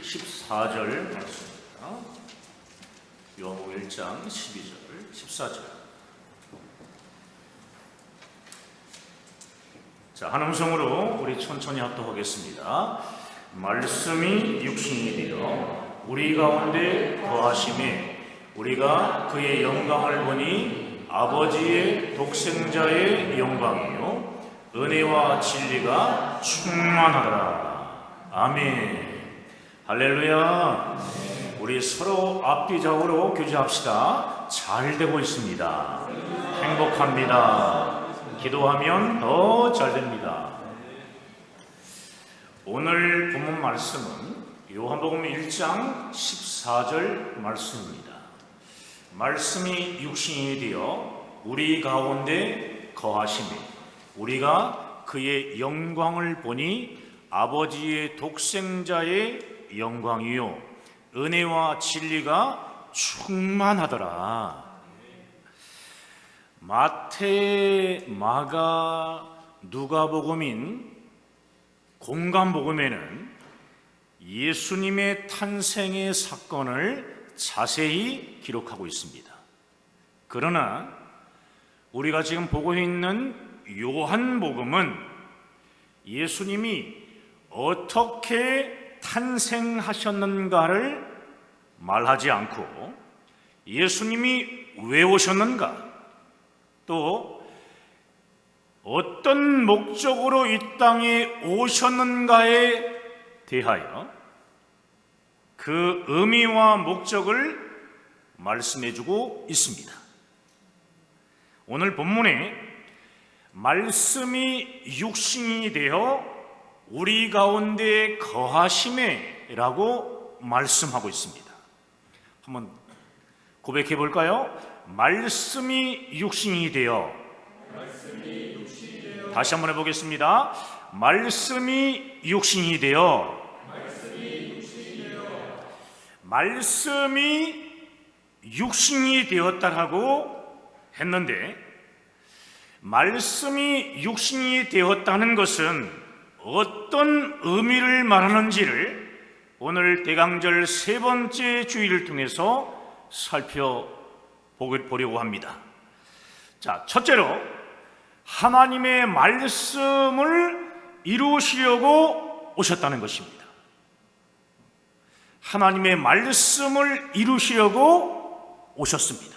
14절 말씀입니다. 요한복음 1장 12절, 14절. 자, 한 음성으로 우리 천천히 합독하겠습니다. 말씀이 육신이 되어 우리 가운데 거하심에 우리가 그의 영광을 보니 아버지의 독생자의 영광이요 은혜와 진리가 충만하더라. 아멘. 할렐루야. 우리 서로 앞뒤좌우로 교제합시다. 잘 되고 있습니다. 행복합니다. 기도하면 더 잘 됩니다. 오늘 본문 말씀은 요한복음 1장 14절 말씀입니다. 말씀이 육신이 되어 우리 가운데 거하시매 우리가 그의 영광을 보니 아버지의 독생자의 영광이요 은혜와 진리가 충만하더라. 마태, 마가, 누가복음인 공관복음에는 예수님의 탄생의 사건을 자세히 기록하고 있습니다. 그러나 우리가 지금 보고 있는 요한복음은 예수님이 어떻게 탄생하셨는가를 말하지 않고 예수님이 왜 오셨는가, 또 어떤 목적으로 이 땅에 오셨는가에 대하여 그 의미와 목적을 말씀해주고 있습니다. 오늘 본문에 말씀이 육신이 되어 우리 가운데 거하심에 라고 말씀하고 있습니다. 한번 고백해 볼까요? 말씀이 육신이 되어. 다시 한번 해보겠습니다. 말씀이 육신이 되어. 말씀이 육신이 되었다고 했는데, 말씀이 육신이 되었다는 것은 어떤 의미를 말하는지를 오늘 대강절 세 번째 주일을 통해서 살펴보려고 합니다. 자, 첫째로 하나님의 말씀을 이루시려고 오셨다는 것입니다. 하나님의 말씀을 이루시려고 오셨습니다.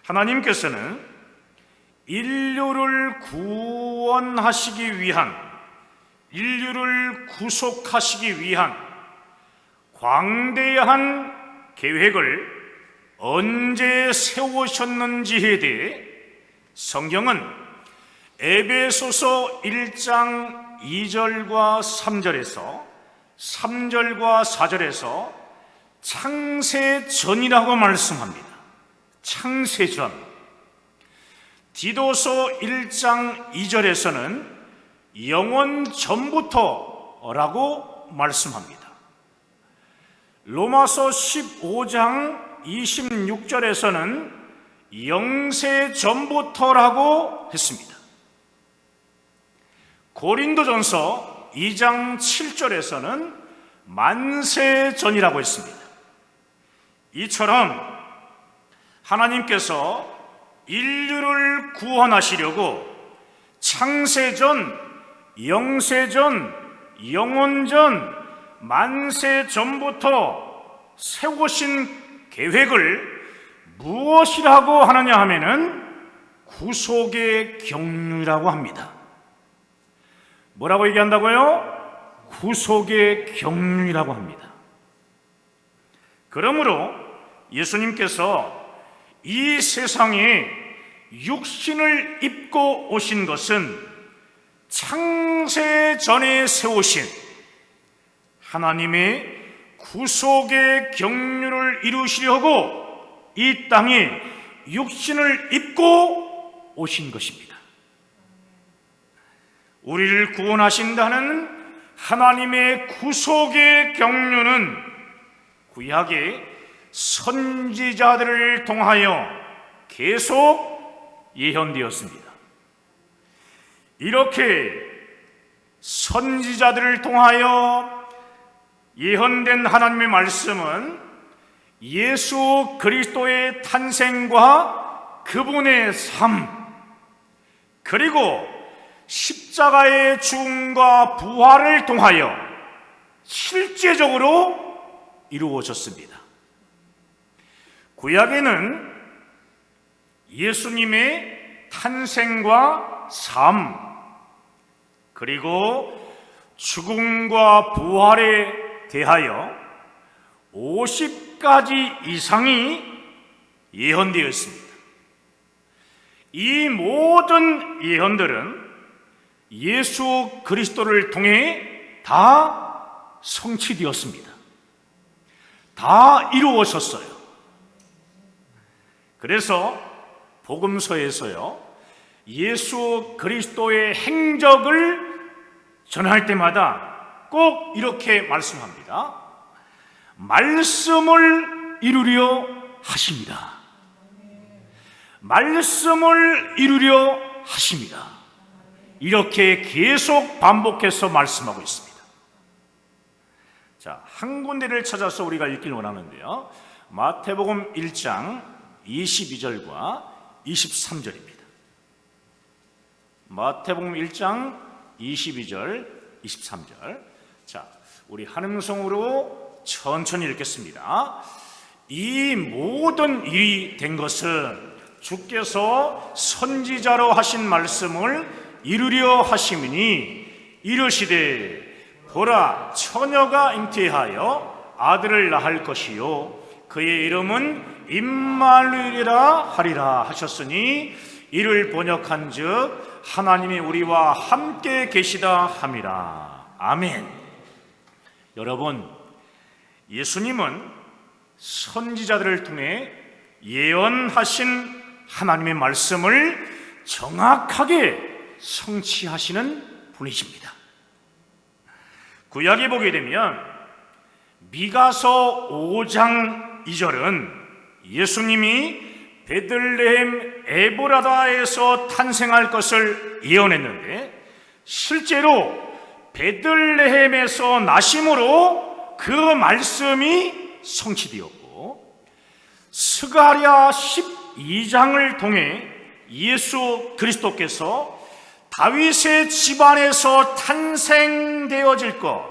하나님께서는 인류를 구원하시기 위한, 인류를 구속하시기 위한 광대한 계획을 언제 세우셨는지에 대해 성경은 에베소서 1장 2절과 3절에서 3절과 4절에서 창세전이라고 말씀합니다. 창세전. 디도서 1장 2절에서는 영원 전부터라고 말씀합니다. 로마서 15장 26절에서는 영세 전부터라고 했습니다. 고린도전서 2장 7절에서는 만세 전이라고 했습니다. 이처럼 하나님께서 인류를 구원하시려고 창세전, 영세전, 영원전, 만세전부터 세우신 계획을 무엇이라고 하느냐 하면은 구속의 경륜이라고 합니다. 뭐라고 얘기한다고요? 구속의 경륜이라고 합니다. 그러므로 예수님께서 이 세상에 육신을 입고 오신 것은 창세전에 세우신 하나님의 구속의 경륜을 이루시려고 이 땅에 육신을 입고 오신 것입니다. 우리를 구원하신다는 하나님의 구속의 경륜은 구약의 선지자들을 통하여 계속 예언되었습니다. 이렇게 선지자들을 통하여 예언된 하나님의 말씀은 예수 그리스도의 탄생과 그분의 삶, 그리고 십자가의 죽음과 부활을 통하여 실제적으로 이루어졌습니다. 구약에는 예수님의 탄생과 삶, 그리고 죽음과 부활에 대하여 50가지 이상이 예언되어 있습니다. 이 모든 예언들은 예수 그리스도를 통해 다 성취되었습니다. 다 이루어졌어요. 그래서 복음서에서요, 예수 그리스도의 행적을 전할 때마다 꼭 이렇게 말씀합니다. 말씀을 이루려 하십니다. 말씀을 이루려 하십니다. 이렇게 계속 반복해서 말씀하고 있습니다. 자, 한 군데를 찾아서 우리가 읽기를 원하는데요, 마태복음 1장 22절과 23절입니다. 마태복음 1장 22절, 23절. 자, 우리 한음성으로 천천히 읽겠습니다. 이 모든 일이 된 것은 주께서 선지자로 하신 말씀을 이루려 하심이니, 이르시되 보라, 처녀가 잉태하여 아들을 낳을 것이요 그의 이름은 임마누엘이라 하리라 하셨으니, 이를 번역한즉 하나님이 우리와 함께 계시다 함이라. 아멘. 여러분, 예수님은 선지자들을 통해 예언하신 하나님의 말씀을 정확하게 성취하시는 분이십니다. 구약에 보게 되면 미가서 5장 2절은 예수님이 베들레헴 에브라다에서 탄생할 것을 예언했는데, 실제로 베들레헴에서 나심으로 그 말씀이 성취되었고, 스가랴 12장을 통해 예수 그리스도께서 다윗의 집안에서 탄생되어질 것,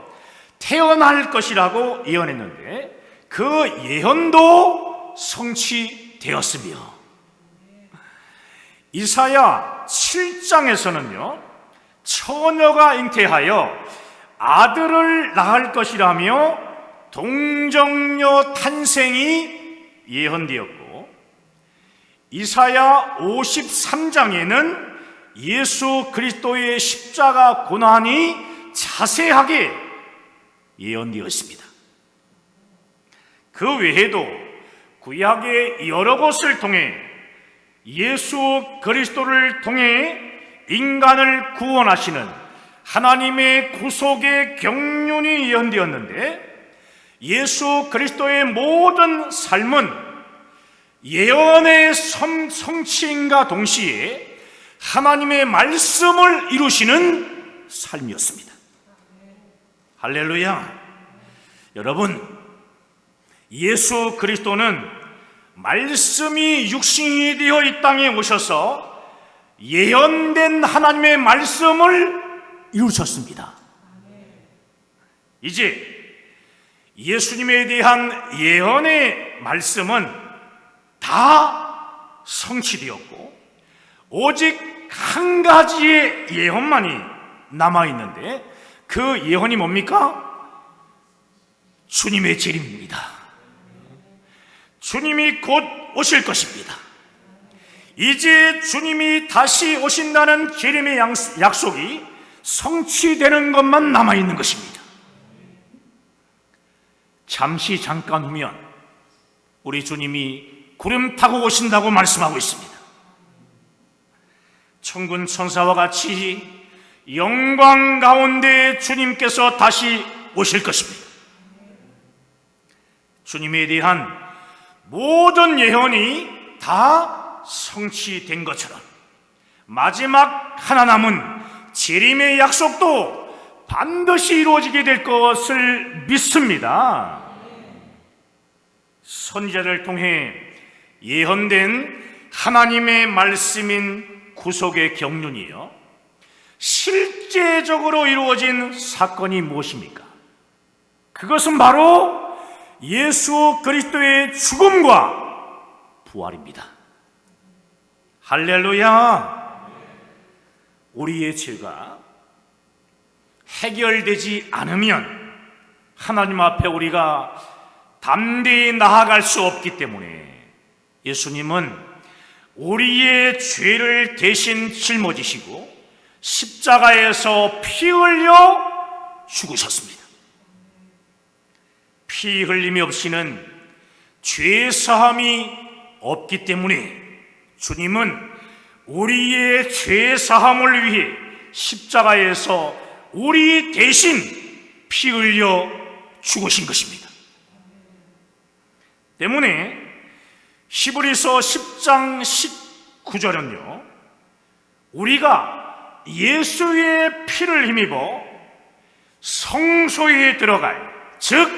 태어날 것이라고 예언했는데 그 예언도 성취되었으며, 이사야 7장에서는요 처녀가 잉태하여 아들을 낳을 것이라며 동정녀 탄생이 예언되었고, 이사야 53장에는 예수 그리스도의 십자가 고난이 자세하게 예언되었습니다. 그 외에도 구약의 여러 곳을 통해 예수 그리스도를 통해 인간을 구원하시는 하나님의 구속의 경륜이 예언되었는데, 예수 그리스도의 모든 삶은 예언의 성취인과 동시에 하나님의 말씀을 이루시는 삶이었습니다. 할렐루야. 여러분, 예수 그리스도는 말씀이 육신이 되어 이 땅에 오셔서 예언된 하나님의 말씀을 이루셨습니다. 이제 예수님에 대한 예언의 말씀은 다 성취되었고, 오직 한 가지의 예언만이 남아있는데, 그 예언이 뭡니까? 주님의 재림입니다. 주님이 곧 오실 것입니다. 이제 주님이 다시 오신다는 재림의 약속이 성취되는 것만 남아있는 것입니다. 잠깐 후면 우리 주님이 구름 타고 오신다고 말씀하고 있습니다. 천군 천사와 같이 영광 가운데 주님께서 다시 오실 것입니다. 주님에 대한 모든 예언이 다 성취된 것처럼 마지막 하나 남은 재림의 약속도 반드시 이루어지게 될 것을 믿습니다. 선지자를 통해 예언된 하나님의 말씀인 구속의 경륜이요, 실제적으로 이루어진 사건이 무엇입니까? 그것은 바로 예수 그리스도의 죽음과 부활입니다. 할렐루야! 우리의 죄가 해결되지 않으면 하나님 앞에 우리가 담대히 나아갈 수 없기 때문에 예수님은 우리의 죄를 대신 짊어지시고 십자가에서 피 흘려 죽으셨습니다. 피 흘림이 없이는 죄 사함이 없기 때문에 주님은 우리의 죄 사함을 위해 십자가에서 우리 대신 피 흘려 죽으신 것입니다. 때문에 히브리서 10장 19절은요, 우리가 예수의 피를 힘입어 성소에 들어갈, 즉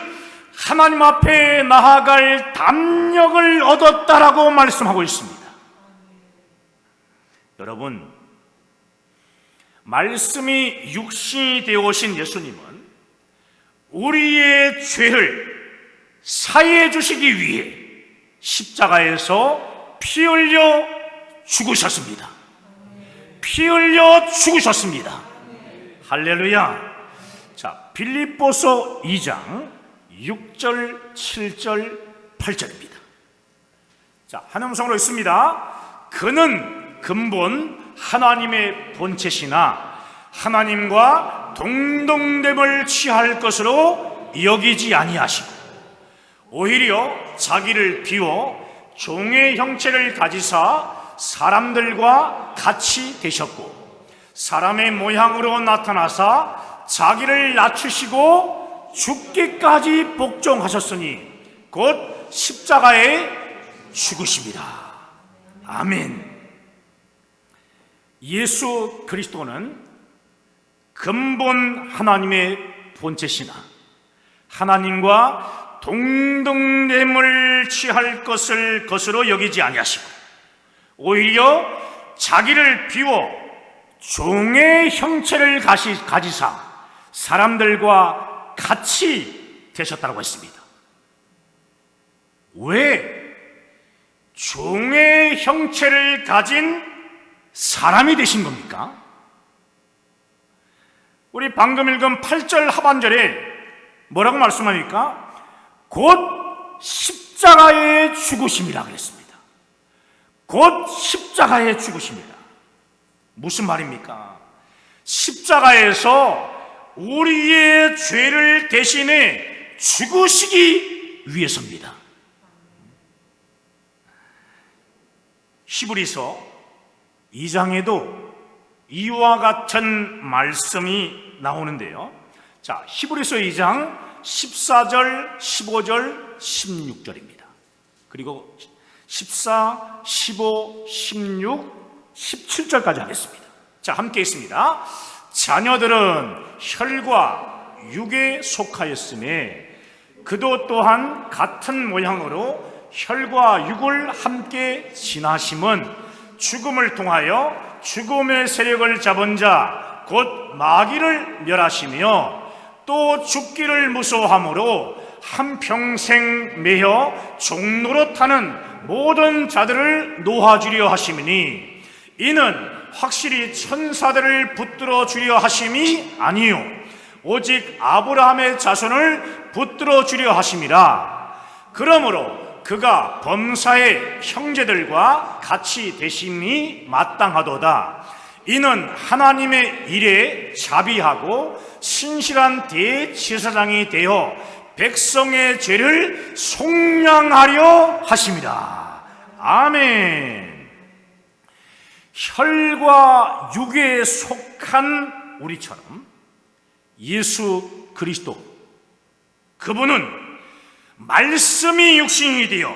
하나님 앞에 나아갈 담력을 얻었다라고 말씀하고 있습니다. 여러분, 말씀이 육신이 되어 오신 예수님은 우리의 죄를 사해 주시기 위해 십자가에서 피 흘려 죽으셨습니다. 피 흘려 죽으셨습니다. 할렐루야. 자, 빌립보서 2장 6절, 7절, 8절입니다. 자, 한 음성으로 있습니다. 그는 근본 하나님의 본체시나 하나님과 동등됨을 취할 것으로 여기지 아니하시고 오히려 자기를 비워 종의 형체를 가지사 사람들과 같이 되셨고 사람의 모양으로 나타나사 자기를 낮추시고 죽기까지 복종하셨으니 곧 십자가에 죽으십니다. 아멘. 예수 그리스도는 근본 하나님의 본체시나 하나님과 동등됨을 취할 것으로 여기지 아니하시고 오히려 자기를 비워 종의 형체를 가지사 사람들과 같이 되셨다고 했습니다. 왜 종의 형체를 가진 사람이 되신 겁니까? 우리 방금 읽은 8절 하반절에 뭐라고 말씀합니까? 곧 십자가에 죽으심이라 그랬습니다. 곧 십자가에 죽으심이라. 무슨 말입니까? 십자가에서 우리의 죄를 대신해 죽으시기 위해서입니다. 히브리서 2장에도 이와 같은 말씀이 나오는데요. 자, 히브리서 2장 14절, 15절, 16절입니다. 그리고 14, 15, 16, 17절까지 하겠습니다. 자, 함께 있습니다. 자녀들은 혈과 육에 속하였음에 그도 또한 같은 모양으로 혈과 육을 함께 지나심은 죽음을 통하여 죽음의 세력을 잡은 자 곧 마귀를 멸하시며 또 죽기를 무서워함으로 한평생 매여 종노릇하는 모든 자들을 놓아주려 하심이니 이는 확실히 천사들을 붙들어 주려 하심이 아니요 오직 아브라함의 자손을 붙들어 주려 하심이라. 그러므로 그가 범사의 형제들과 같이 되심이 마땅하도다. 이는 하나님의 일에 자비하고 신실한 대제사장이 되어 백성의 죄를 속량하려 하심이라. 아멘. 혈과 육에 속한 우리처럼 예수 그리스도, 그분은 말씀이 육신이 되어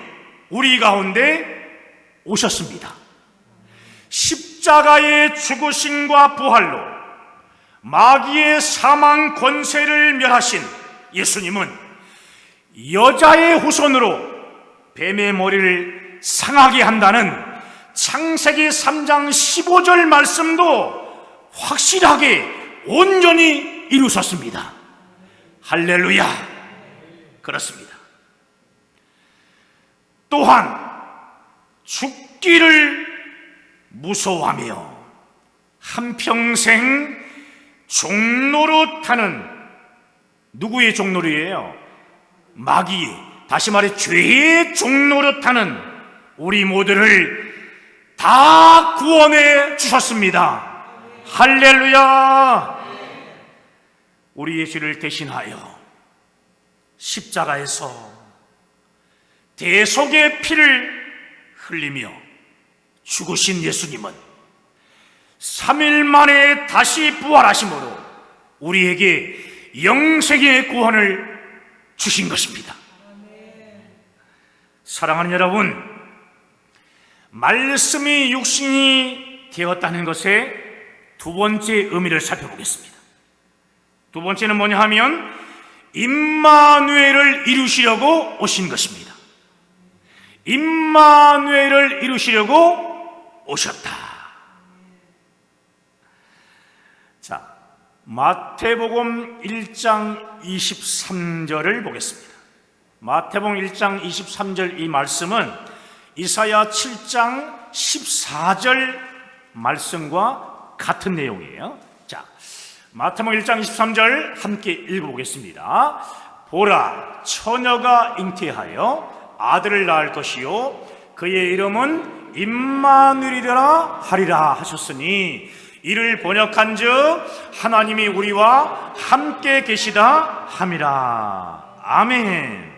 우리 가운데 오셨습니다. 십자가의 죽으심과 부활로 마귀의 사망 권세를 멸하신 예수님은 여자의 후손으로 뱀의 머리를 상하게 한다는 창세기 3장 15절 말씀도 확실하게 온전히 이루셨습니다. 할렐루야. 그렇습니다. 또한 죽기를 무서워하며 한평생 종노릇하는, 누구의 종노릇이에요? 마귀의, 다시 말해 죄의 종노릇하는 우리 모두를 다 구원해 주셨습니다. 할렐루야. 우리의 죄를 대신하여 십자가에서 대속의 피를 흘리며 죽으신 예수님은 3일 만에 다시 부활하심으로 우리에게 영생의 구원을 주신 것입니다. 사랑하는 여러분, 말씀이 육신이 되었다는 것의 두 번째 의미를 살펴보겠습니다. 두 번째는 뭐냐 하면 임마누엘을 이루시려고 오신 것입니다. 임마누엘을 이루시려고 오셨다. 자, 마태복음 1장 23절을 보겠습니다. 마태복음 1장 23절 이 말씀은 이사야 7장 14절 말씀과 같은 내용이에요. 자, 마태복음 1장 23절 함께 읽어보겠습니다. 보라, 처녀가 잉태하여 아들을 낳을 것이요 그의 이름은 임마누엘이라 하리라 하셨으니 이를 번역한즉 하나님이 우리와 함께 계시다 함이라. 아멘.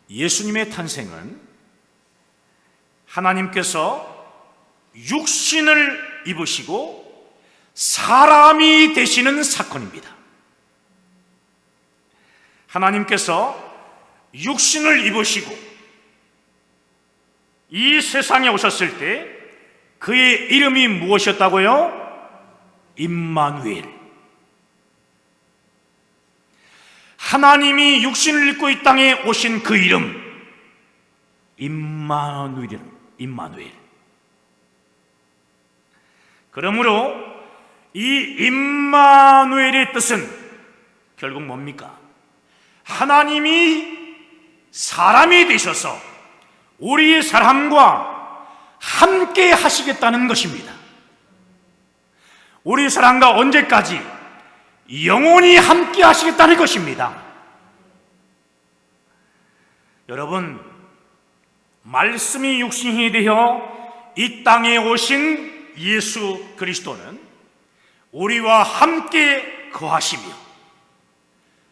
예수님의 탄생은 하나님께서 육신을 입으시고 사람이 되시는 사건입니다. 하나님께서 육신을 입으시고 이 세상에 오셨을 때 그의 이름이 무엇이었다고요? 임마누엘. 하나님이 육신을 입고 이 땅에 오신 그 이름 임마누엘. 그러므로 이 임마누엘의 뜻은 결국 뭡니까? 하나님이 사람이 되셔서 우리의 사람과 함께 하시겠다는 것입니다. 우리 사람과 언제까지? 영원히 함께 하시겠다는 것입니다. 여러분, 말씀이 육신이 되어 이 땅에 오신 예수 그리스도는 우리와 함께 거하시며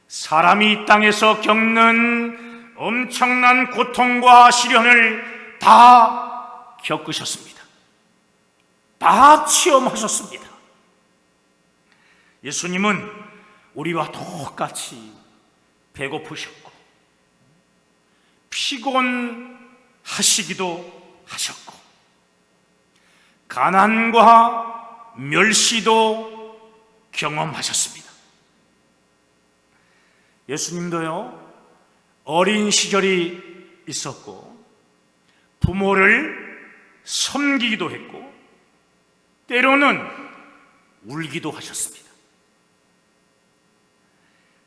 사람이 이 땅에서 겪는 엄청난 고통과 시련을 다 겪으셨습니다. 다 체험하셨습니다. 예수님은 우리와 똑같이 배고프셨고 피곤하시기도 하셨고 가난과 멸시도 경험하셨습니다. 예수님도요, 어린 시절이 있었고 부모를 섬기기도 했고 때로는 울기도 하셨습니다.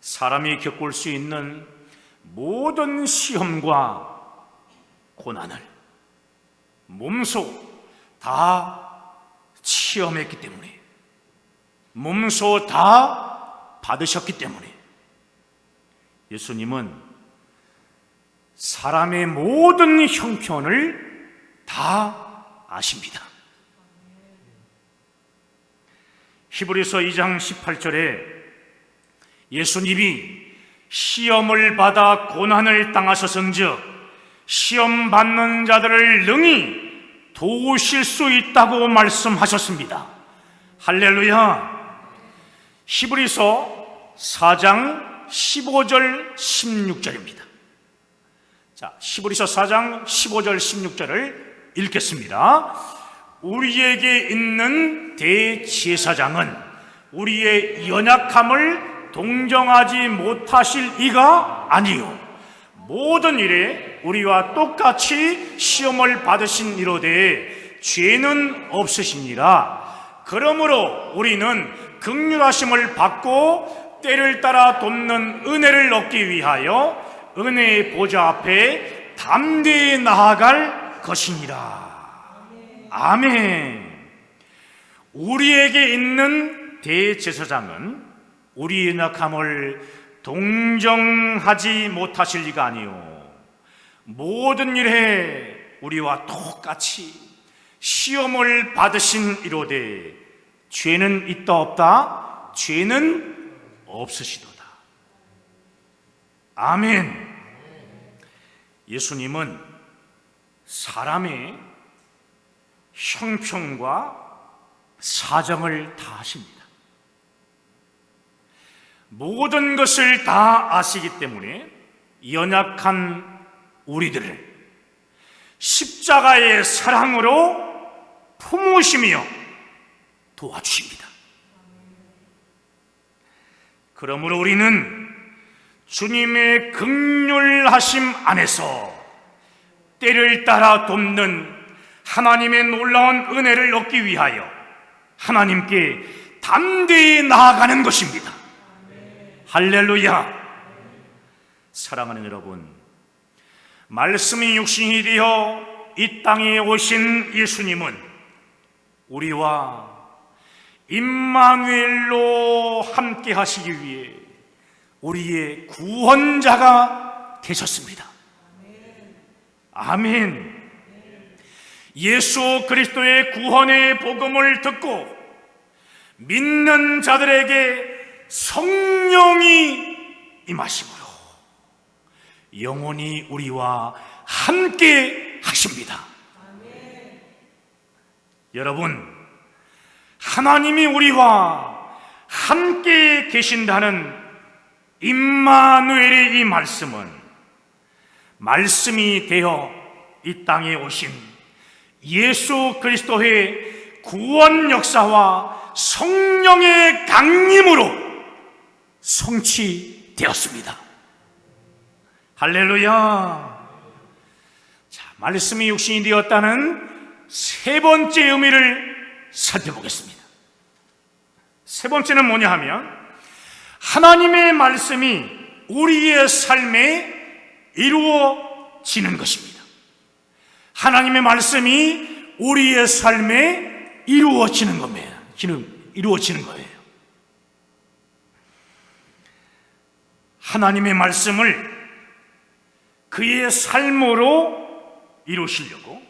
사람이 겪을 수 있는 모든 시험과 고난을 몸소 다 체험했기 때문에, 몸소 다 받으셨기 때문에 예수님은 사람의 모든 형편을 다 아십니다. 히브리서 2장 18절에 예수님이 시험을 받아 고난을 당하셨은즉 시험 받는 자들을 능히 도우실 수 있다고 말씀하셨습니다. 할렐루야. 히브리서 4장 15절 16절입니다. 자, 히브리서 4장 15절 16절을 읽겠습니다. 우리에게 있는 대제사장은 우리의 연약함을 동정하지 못하실 이가 아니요 모든 일에 우리와 똑같이 시험을 받으신 이로되 죄는 없으시니라. 그러므로 우리는 긍휼하심을 받고 때를 따라 돕는 은혜를 얻기 위하여 은혜의 보좌 앞에 담대히 나아갈 것이니라. 아멘. 우리에게 있는 대제사장은 우리의 연약함을 동정하지 못하실 리가 아니요 모든 일에 우리와 똑같이 시험을 받으신 이로되 죄는 있다 없다? 죄는 없으시도다. 아멘. 예수님은 사람의 형편과 사정을 다 아십니다. 모든 것을 다 아시기 때문에 연약한 우리들을 십자가의 사랑으로 품으시며 도와주십니다. 그러므로 우리는 주님의 긍휼하심 안에서 때를 따라 돕는 하나님의 놀라운 은혜를 얻기 위하여 하나님께 담대히 나아가는 것입니다. 할렐루야. 사랑하는 여러분, 말씀이 육신이 되어 이 땅에 오신 예수님은 우리와 임마누엘로 함께 하시기 위해 우리의 구원자가 되셨습니다. 아멘. 예수 그리스도의 구원의 복음을 듣고 믿는 자들에게 성령이 임하심으로 영원히 우리와 함께 하십니다. 여러분, 하나님이 우리와 함께 계신다는 임마누엘의 이 말씀은 말씀이 되어 이 땅에 오신 예수 그리스도의 구원 역사와 성령의 강림으로 성취되었습니다. 할렐루야. 자, 말씀이 육신이 되었다는 세 번째 의미를 살펴보겠습니다. 세 번째는 뭐냐 하면 하나님의 말씀이 우리의 삶에 이루어지는 것입니다. 하나님의 말씀이 우리의 삶에 이루어지는 겁니다. 이루어지는 거예요. 하나님의 말씀을 그의 삶으로 이루시려고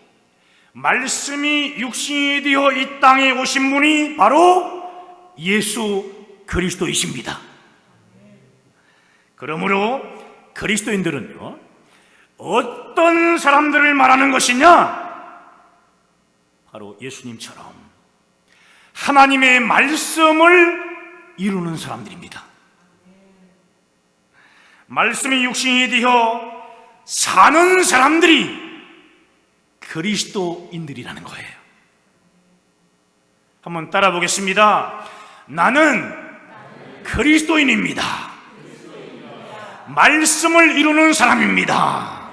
말씀이 육신이 되어 이 땅에 오신 분이 바로 예수 그리스도이십니다. 그러므로 그리스도인들은요, 어떤 사람들을 말하는 것이냐? 바로 예수님처럼 하나님의 말씀을 이루는 사람들입니다. 말씀이 육신이 되어 사는 사람들이 그리스도인들이라는 거예요. 한번 따라 보겠습니다. 나는 그리스도인입니다. 말씀을 이루는 사람입니다.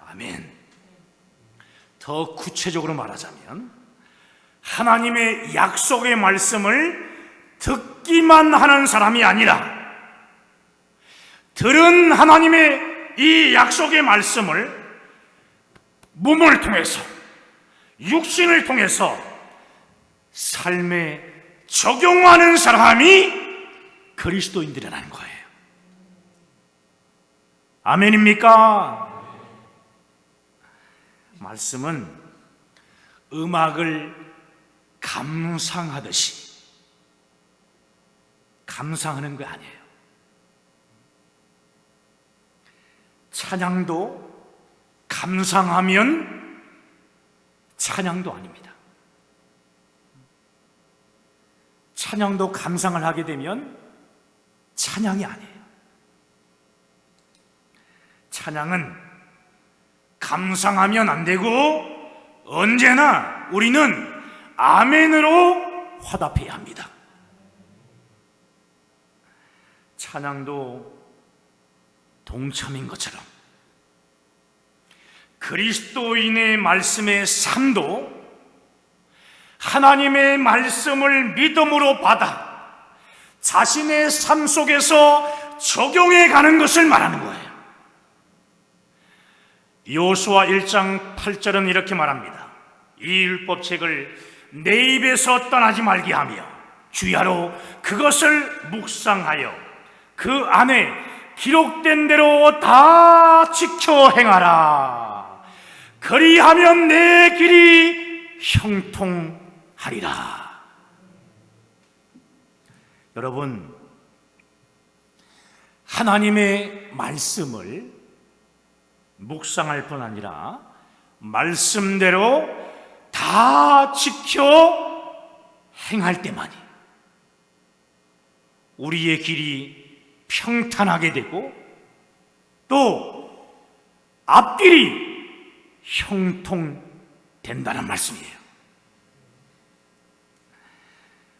아멘. 더 구체적으로 말하자면 하나님의 약속의 말씀을 듣기만 하는 사람이 아니라 들은 하나님의 이 약속의 말씀을 몸을 통해서 육신을 통해서 삶에 적용하는 사람이 그리스도인들이라는 거예요. 아멘입니까? 말씀은 음악을 감상하듯이 감상하는 거 아니에요. 찬양도 감상하면 찬양도 아닙니다. 찬양도 감상을 하게 되면 찬양이 아니에요. 찬양은 감상하면 안 되고 언제나 우리는 아멘으로 화답해야 합니다. 찬양도 동참인 것처럼 그리스도인의 말씀의 삶도 하나님의 말씀을 믿음으로 받아 자신의 삶 속에서 적용해 가는 것을 말하는 거예요. 여호수아 1장 8절은 이렇게 말합니다. 이 율법책을 내 입에서 떠나지 말게 하며 주야로 그것을 묵상하여 그 안에 기록된 대로 다 지켜 행하라. 그리하면 내 길이 형통하리라. 여러분, 하나님의 말씀을 묵상할 뿐 아니라 말씀대로 다 지켜 행할 때만이 우리의 길이 평탄하게 되고 또 앞길이 형통된다는 말씀이에요.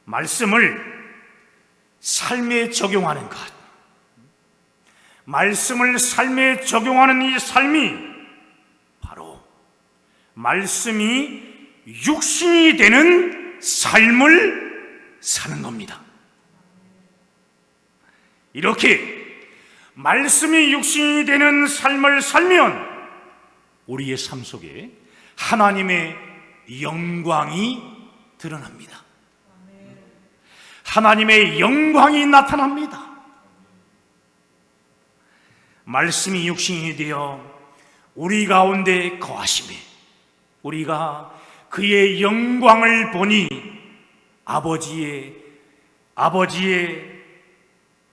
말씀을 삶에 적용하는 것, 말씀을 삶에 적용하는 이 삶이 바로 말씀이 육신이 되는 삶을 사는 겁니다. 이렇게 말씀이 육신이 되는 삶을 살면 우리의 삶 속에 하나님의 영광이 드러납니다. 하나님의 영광이 나타납니다. 말씀이 육신이 되어 우리 가운데 거하심에 우리가 그의 영광을 보니 아버지의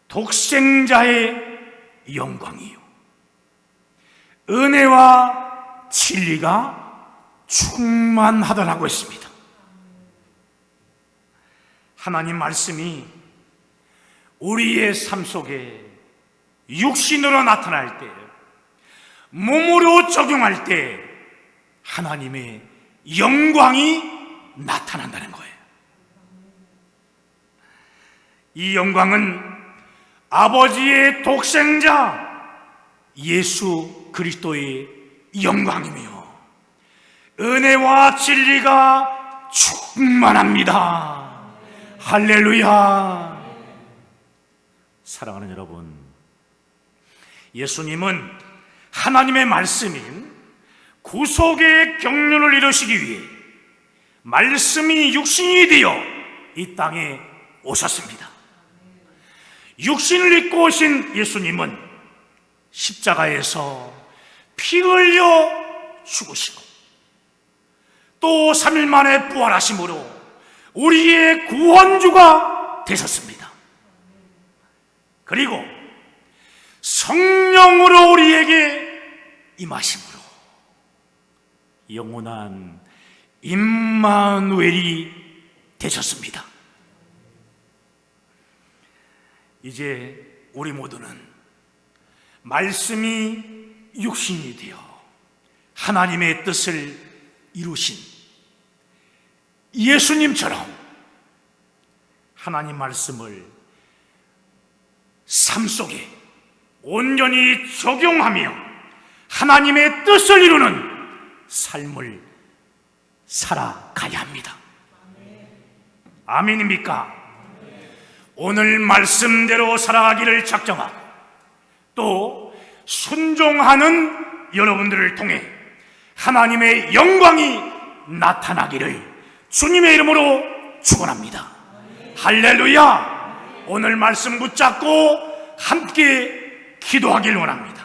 독생자의 영광이요 은혜와 진리가 충만하더라고 했습니다. 하나님 말씀이 우리의 삶 속에 육신으로 나타날 때, 몸으로 적용할 때 하나님의 영광이 나타난다는 거예요. 이 영광은 아버지의 독생자 예수 그리스도의 영광이며 은혜와 진리가 충만합니다. 할렐루야. 사랑하는 여러분, 예수님은 하나님의 말씀인 구속의 경륜을 이루시기 위해 말씀이 육신이 되어 이 땅에 오셨습니다. 육신을 입고 오신 예수님은 십자가에서 피 흘려 죽으시고 또 3일 만에 부활하심으로 우리의 구원주가 되셨습니다. 그리고 성령으로 우리에게 임하심으로 영원한 임마누엘이 되셨습니다. 이제 우리 모두는 말씀이 육신이 되어 하나님의 뜻을 이루신 예수님처럼 하나님 말씀을 삶 속에 온전히 적용하며 하나님의 뜻을 이루는 삶을 살아가야 합니다. 아멘입니까? 오늘 말씀대로 살아가기를 작정하고 또 순종하는 여러분들을 통해 하나님의 영광이 나타나기를 주님의 이름으로 축원합니다. 할렐루야. 오늘 말씀 붙잡고 함께 기도하길 원합니다.